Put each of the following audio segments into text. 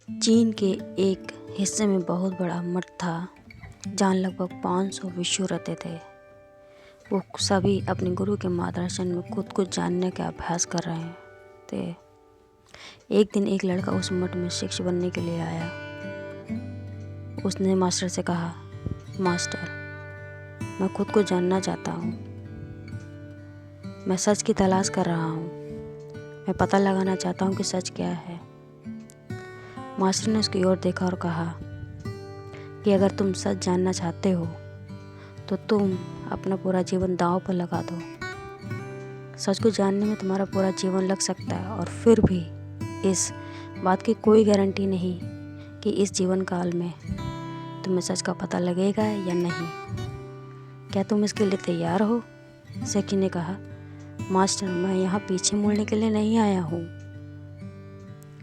चीन के एक हिस्से में बहुत बड़ा मठ था जहाँ लगभग 500 भिक्षु रहते थे। वो सभी अपने गुरु के मार्गदर्शन में खुद को जानने का अभ्यास कर रहे थे। एक दिन एक लड़का उस मठ में शिष्य बनने के लिए आया। उसने मास्टर से कहा, मास्टर, मैं खुद को जानना चाहता हूँ। मैं सच की तलाश कर रहा हूँ। मैं पता लगाना चाहता हूँ कि सच क्या है। मास्टर ने उसकी ओर देखा और कहा कि अगर तुम सच जानना चाहते हो तो तुम अपना पूरा जीवन दांव पर लगा दो। सच को जानने में तुम्हारा पूरा जीवन लग सकता है और फिर भी इस बात की कोई गारंटी नहीं कि इस जीवन काल में तुम्हें सच का पता लगेगा या नहीं। क्या तुम इसके लिए तैयार हो? सेकी ने कहा, मास्टर, मैं यहाँ पीछे मुड़ने के लिए नहीं आया हूँ।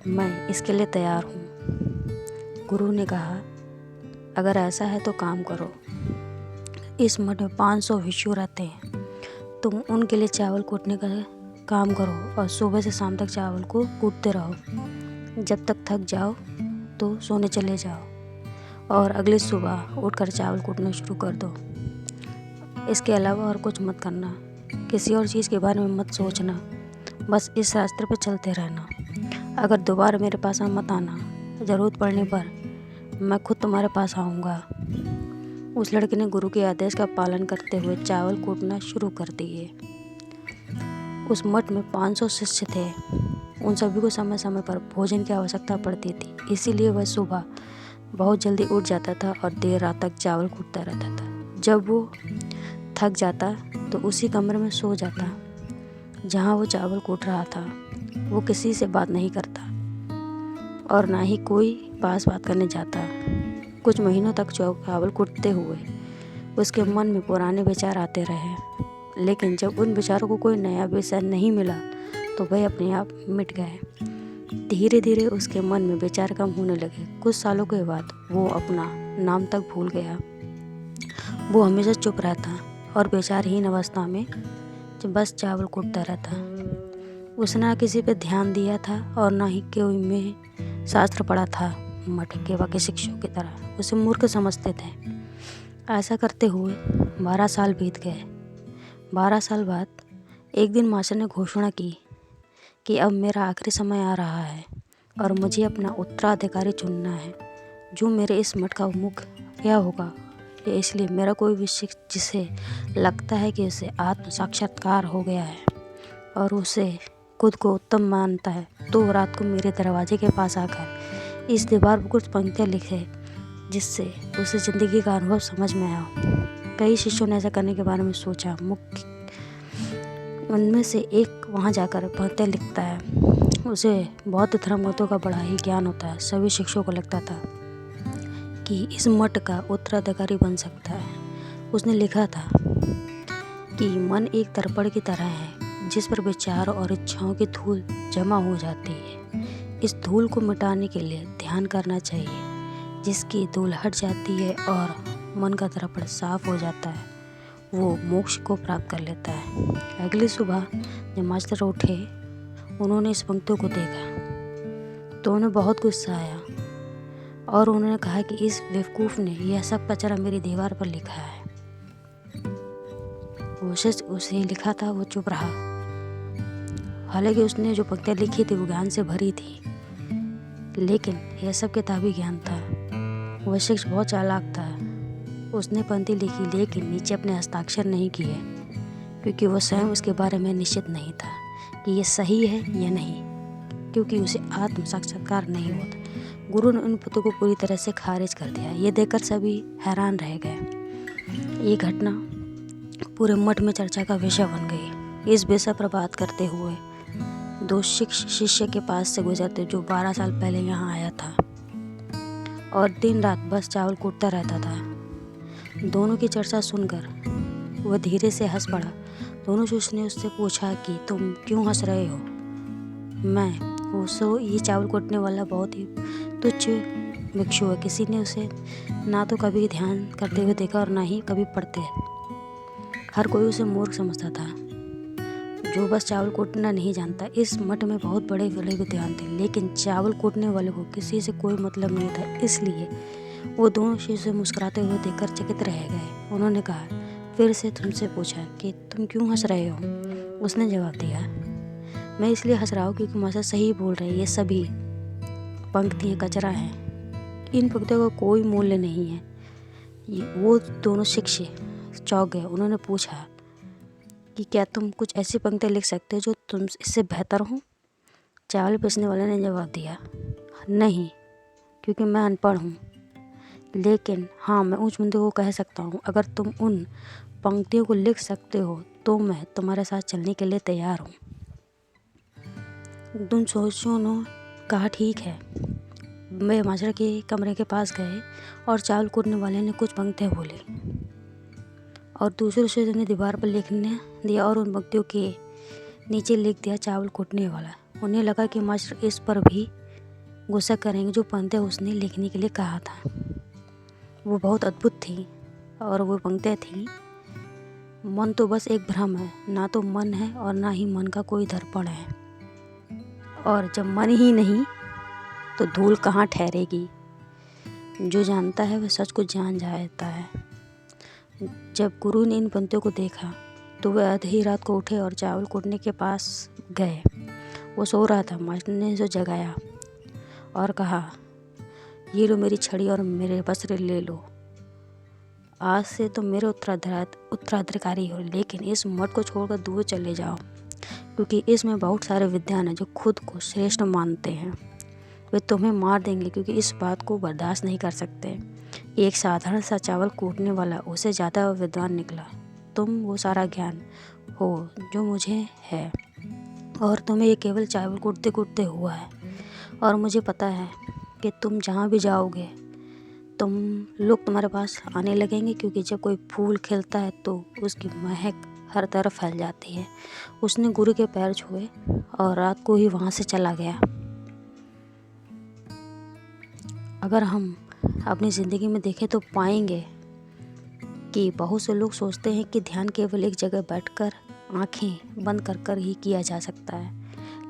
मैं इसके लिए तैयार हूँ। गुरु ने कहा, अगर ऐसा है तो काम करो। इस मठ में 500 भिक्षु रहते हैं। तुम उनके लिए चावल कूटने का काम करो और सुबह से शाम तक चावल को कूटते रहो। जब तक थक जाओ तो सोने चले जाओ और अगली सुबह उठकर चावल कूटना शुरू कर दो। इसके अलावा और कुछ मत करना। किसी और चीज़ के बारे में मत सोचना। बस इस रास्ते पर चलते रहना। अगर दोबारा मेरे पास मत आना। ज़रूरत पड़ने पर मैं खुद तुम्हारे पास आऊँगा। उस लड़के ने गुरु के आदेश का पालन करते हुए चावल कूटना शुरू कर दिए। उस मठ में 500 शिष्य थे। उन सभी को समय समय पर भोजन की आवश्यकता पड़ती थी, इसीलिए वह सुबह बहुत जल्दी उठ जाता था और देर रात तक चावल कूटता रहता था। जब वो थक जाता तो उसी कमरे में सो जाता जहाँ वो चावल कूट रहा था। वो किसी से बात नहीं करता और ना ही कोई पास बात करने जाता। कुछ महीनों तक चावल कूटते हुए उसके मन में पुराने विचार आते रहे, लेकिन जब उन विचारों को कोई नया विषय नहीं मिला तो वह अपने आप मिट गए। धीरे धीरे उसके मन में विचार कम होने लगे। कुछ सालों के बाद वो अपना नाम तक भूल गया। वो हमेशा चुप रहता और विचारहीन अवस्था में बस चावल कूटता रहता। उसने ना किसी पे ध्यान दिया था और ना ही कोई में शास्त्र पढ़ा था। मठ के बाकी शिक्षकों की तरह उसे मूर्ख समझते थे। ऐसा करते हुए 12 साल बीत गए। 12 साल बाद एक दिन मास्टर ने घोषणा की कि अब मेरा आखिरी समय आ रहा है और मुझे अपना उत्तराधिकारी चुनना है जो मेरे इस मठ का मुखिया होगा। इसलिए मेरा कोई भी शिष्य जिसे लगता है कि उसे आत्म साक्षात्कार हो गया है और उसे खुद को उत्तम मानता है, तो रात को मेरे दरवाजे के पास आकर इस दीवार पर कुछ पंक्तियाँ लिखे जिससे उसे ज़िंदगी का अनुभव समझ में आया। कई शिष्यों ने ऐसा करने के बारे में सोचा। मुख्य उनमें से एक वहाँ जाकर पंक्तियाँ लिखता है। उसे बौद्ध धर्म ग्रंथों का बड़ा ही ज्ञान होता है। सभी शिष्यों को लगता था कि इस मठ का उत्तराधिकारी बन सकता है। उसने लिखा था कि मन एक दर्पण की तरह है जिस पर विचारों और इच्छाओं की धूल जमा हो जाती है। इस धूल को मिटाने के लिए ध्यान करना चाहिए। जिसकी धूल हट जाती है और मन का दर्पण साफ हो जाता है, वो मोक्ष को प्राप्त कर लेता है। अगली सुबह जब मास्टर उठे, उन्होंने इस पंक्तियों को देखा तो उन्हें बहुत गुस्सा आया और उन्होंने कहा कि इस बेवकूफ़ ने यह सब कचरा मेरी दीवार पर लिखा है। उसे लिखा था, वो चुप रहा। हालांकि उसने जो पंक्तियाँ लिखी थी वो ज्ञान से भरी थी, लेकिन यह सब किताबी ज्ञान था। वह शिष्य बहुत चालाक था। उसने पंक्ति लिखी लेकिन नीचे अपने हस्ताक्षर नहीं किए, क्योंकि वह स्वयं उसके बारे में निश्चित नहीं था कि यह सही है या नहीं, क्योंकि उसे आत्म साक्षात्कार नहीं होता। गुरु ने उन पत्रों को पूरी तरह से खारिज कर दिया। ये देखकर सभी हैरान रह गए। ये घटना पूरे मठ में चर्चा का विषय बन गई। इस विषय पर बात करते हुए दो शिष्य के पास से गुजरते जो 12 साल पहले यहाँ आया था और दिन रात बस चावल कूटता रहता था। दोनों की चर्चा सुनकर वह धीरे से हंस पड़ा। दोनों शिष्य ने उससे पूछा कि तुम क्यों हंस रहे हो? ये चावल कूटने वाला बहुत ही तुच्छ भिक्षु है। किसी ने उसे ना तो कभी ध्यान करते हुए देखा और ना ही कभी पढ़ते। हर कोई उसे मूर्ख समझता था। जो बस चावल कूटना नहीं जानता। इस मठ में बहुत बड़े बड़े विद्वान थे, लेकिन चावल कूटने वाले को किसी से कोई मतलब नहीं था। इसलिए वो दोनों शिष्य मुस्कुराते हुए देखकर चकित रह गए। उन्होंने कहा, फिर से तुमसे पूछा कि तुम क्यों हंस रहे हो? उसने जवाब दिया, मैं इसलिए हंस रहा हूँ क्योंकि मास्टर सही बोल रहे हैं। ये सभी पंक्तियाँ कचरा हैं, इन पंक्तियों का कोई मूल्य नहीं है। वो दोनों शिष्य चौंक गए। उन्होंने पूछा कि क्या तुम कुछ ऐसी पंक्तियाँ लिख सकते हो जो तुम इससे बेहतर हो? चावल पीसने वाले ने जवाब दिया, नहीं, क्योंकि मैं अनपढ़ हूँ, लेकिन हाँ, मैं ऊंच मंदिर को कह सकता हूँ। अगर तुम उन पंक्तियों को लिख सकते हो तो मैं तुम्हारे साथ चलने के लिए तैयार हूँ। तुम सोचो न, कहा ठीक है। वे मास्टर के कमरे के पास गए और चावल कूटने वाले ने कुछ पंक्तियाँ बोली और दूसरे से ने दीवार पर लिखने दिया और उन पंक्तियों के नीचे लिख दिया चावल कूटने वाला। उन्हें लगा कि मास्टर इस पर भी गुस्सा करेंगे जो पंक्तियाँ उसने लिखने के लिए कहा था। वो बहुत अद्भुत थी और वो पंक्तियाँ थीं, मन तो बस एक भ्रम है, ना तो मन है और ना ही मन का कोई दर्पण है, और जब मन ही नहीं तो धूल कहाँ ठहरेगी। जो जानता है वह सच को जान जाता है। जब गुरु ने इन पंक्तियों को देखा तो वह आधी रात को उठे और चावल कूटने के पास गए। वो सो रहा था। मास्टर ने उसे जगाया और कहा, ये लो मेरी छड़ी और मेरे वस्त्र ले लो। आज से तुम मेरे उत्तराधिकारी हो, लेकिन इस मठ को छोड़कर दूर चले जाओ, क्योंकि इसमें बहुत सारे विद्वान हैं जो खुद को श्रेष्ठ मानते हैं। वे तुम्हें मार देंगे क्योंकि इस बात को बर्दाश्त नहीं कर सकते। एक साधारण सा चावल कूटने वाला उसे ज़्यादा विद्वान निकला। तुम वो सारा ज्ञान हो जो मुझे है, और तुम्हें ये केवल चावल कूटते कूटते हुआ है। और मुझे पता है कि तुम जहाँ भी जाओगे तुम लोग तुम्हारे पास आने लगेंगे, क्योंकि जब कोई फूल खिलता है तो उसकी महक हर तरफ फैल जाती है। उसने गुरु के पैर छुए और रात को ही वहाँ से चला गया। अगर हम अपनी ज़िंदगी में देखें तो पाएंगे कि बहुत से लोग सोचते हैं कि ध्यान केवल एक जगह बैठकर आंखें बंद कर कर ही किया जा सकता है,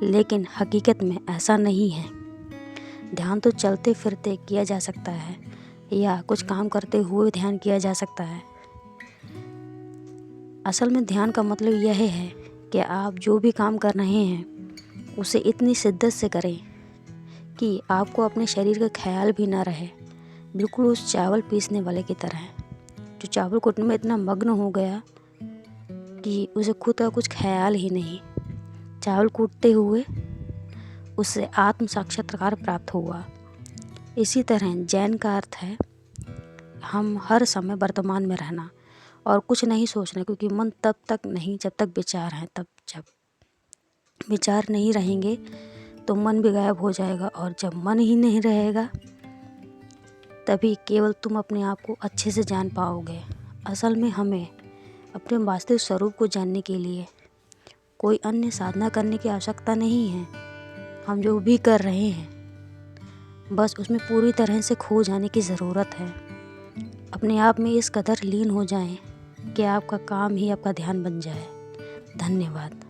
लेकिन हकीकत में ऐसा नहीं है। ध्यान तो चलते फिरते किया जा सकता है या कुछ काम करते हुए ध्यान किया जा सकता है। असल में ध्यान का मतलब यह है कि आप जो भी काम कर रहे हैं उसे इतनी शिद्दत से करें कि आपको अपने शरीर का ख्याल भी ना रहे, बिल्कुल उस चावल पीसने वाले की तरह, जो चावल कूटने में इतना मग्न हो गया कि उसे खुद का कुछ ख्याल ही नहीं। चावल कूटते हुए उससे आत्म साक्षात्कार प्राप्त हुआ। इसी तरह जैन का अर्थ है हम हर समय वर्तमान में रहना और कुछ नहीं सोचना, क्योंकि मन तब तक नहीं जब तक विचार हैं। तब जब विचार नहीं रहेंगे तो मन भी गायब हो जाएगा, और जब मन ही नहीं रहेगा तभी केवल तुम अपने आप को अच्छे से जान पाओगे। असल में हमें अपने वास्तविक स्वरूप को जानने के लिए कोई अन्य साधना करने की आवश्यकता नहीं है। हम जो भी कर रहे हैं बस उसमें पूरी तरह से खो जाने की ज़रूरत है। अपने आप में इस कदर लीन हो जाएं कि आपका काम ही आपका ध्यान बन जाए। धन्यवाद।